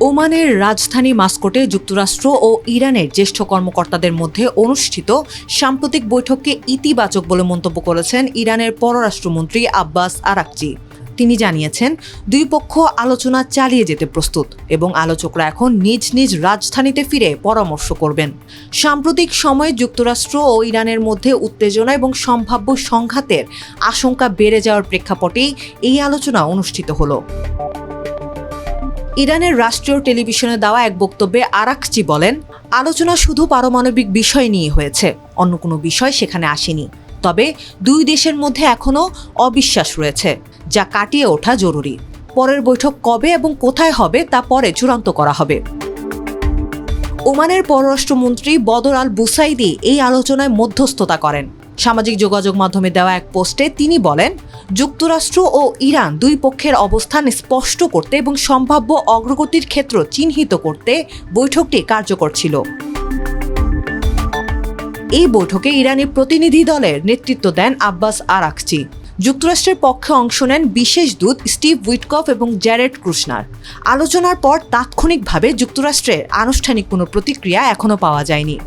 ওমানের রাজধানী মাস্কটে যুক্তরাষ্ট্র ও ইরানের জ্যেষ্ঠ কর্মকর্তাদের মধ্যে অনুষ্ঠিত সাম্প্রতিক বৈঠককে ইতিবাচক বলে মন্তব্য করেছেন ইরানের পররাষ্ট্রমন্ত্রী আব্বাস আরাকচি। তিনি জানিয়েছেন, দুই পক্ষ আলোচনা চালিয়ে যেতে প্রস্তুত এবং আলোচকরা এখন নিজ নিজ রাজধানীতে ফিরে পরামর্শ করবেন। সাম্প্রতিক সময়ে যুক্তরাষ্ট্র ও ইরানের মধ্যে উত্তেজনা এবং সম্ভাব্য সংঘাতের আশঙ্কা বেড়ে যাওয়ার প্রেক্ষাপটেই এই আলোচনা অনুষ্ঠিত হলো। ইরানের রাষ্ট্রীয় টেলিভিশনে দেওয়া এক বক্তব্যে আরাকচি বলেন, আলোচনা শুধু পারমাণবিক বিষয় নিয়ে হয়েছে, অন্য কোনো বিষয় সেখানে আসেনি। তবে দুই দেশের মধ্যে এখনও অবিশ্বাস রয়েছে, যা কাটিয়ে ওঠা জরুরি। পরের বৈঠক কবে এবং কোথায় হবে তা পরে চূড়ান্ত করা হবে। ওমানের পররাষ্ট্রমন্ত্রী বদর আল বুসাইদি এই আলোচনায় মধ্যস্থতা করেন। সামাজিক যোগাযোগ মাধ্যমে দেওয়া এক পোস্টে তিনি বলেন, যুক্তরাষ্ট্র ও ইরান দুই পক্ষের অবস্থান স্পষ্ট করতে এবং সম্ভাব্য অগ্রগতির ক্ষেত্র চিহ্নিত করতে বৈঠকটি কার্যকর ছিল। এই বৈঠকে ইরানি প্রতিনিধি দলের নেতৃত্ব দেন আব্বাস আরাকচি। যুক্তরাষ্ট্রের পক্ষে অংশ নেন বিশেষ দূত স্টিভ উইটকফ এবং জ্যারেড কুশনার। আলোচনার পর তাৎক্ষণিকভাবে যুক্তরাষ্ট্রের আনুষ্ঠানিক কোনো প্রতিক্রিয়া এখনও পাওয়া যায়নি।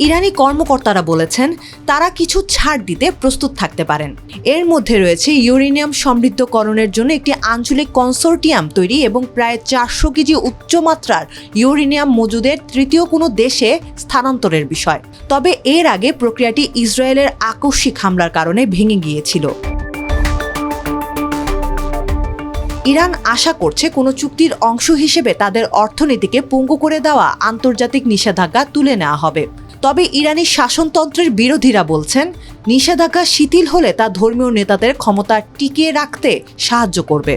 ইরানি কর্মকর্তারা বলেছেন, তারা কিছু ছাড় দিতে প্রস্তুত থাকতে পারেন। এর মধ্যে রয়েছে ইউরেনিয়াম সমৃদ্ধকরণের জন্য একটি আঞ্চলিক কনসোর্টিয়াম তৈরি এবং প্রায় 400 কেজি উচ্চমাত্রার ইউরেনিয়াম মজুদের তৃতীয় কোনো দেশে স্থানান্তরের বিষয়। তবে এর আগে প্রক্রিয়াটি ইসরায়েলের আকস্মিক হামলার কারণে ভেঙে গিয়েছিল। ইরান আশা করছে কোনো চুক্তির অংশ হিসেবে তাদের অর্থনীতিকে পঙ্গু করে দেওয়া আন্তর্জাতিক নিষেধাজ্ঞা তুলে নেওয়া হবে। তবে ইরানি শাসনতন্ত্রের বিরোধীরা বলছেন, নিষেধাজ্ঞা শিথিল হলে তা ধর্মীয় নেতাদের ক্ষমতা টিকিয়ে রাখতে সাহায্য করবে।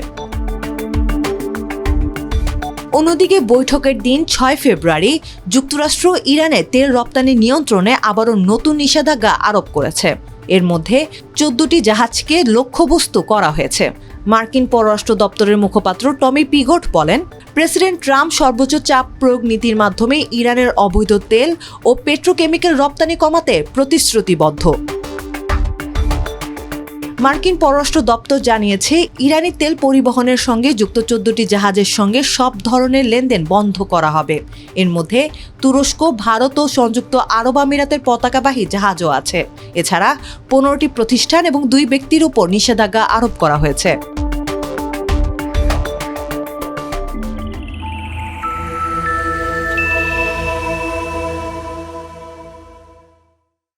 অন্যদিকে বৈঠকের দিন 6 ফেব্রুয়ারি যুক্তরাষ্ট্র ইরানে তেল রপ্তানি নিয়ন্ত্রণে আবারও নতুন নিষেধাজ্ঞা আরোপ করেছে। এর মধ্যে 14টি জাহাজকে লক্ষ্যবস্তু করা হয়েছে। মার্কিন পররাষ্ট্র দপ্তরের মুখপাত্র টমি পিগট বলেন, প্রেসিডেন্ট ট্রাম্প সর্বোচ্চ চাপ প্রয়োগ নীতির মাধ্যমে ইরানের অবৈধ তেল ও পেট্রোকেমিক্যাল রপ্তানি কমাতে প্রতিশ্রুতিবদ্ধ। মার্কিন পররাষ্ট্র দপ্তর জানিয়েছে, ইরানি তেল পরিবহনের সঙ্গে যুক্ত 14টি জাহাজের সঙ্গে সব ধরনের লেনদেন বন্ধ করা হবে। এর মধ্যে তুরস্ক, ভারত ও সংযুক্ত আরব আমিরাতের পতাকাবাহী জাহাজও আছে। এছাড়া 15টি প্রতিষ্ঠান এবং 2 ব্যক্তির উপর নিষেধাজ্ঞা আরোপ করা হয়েছে।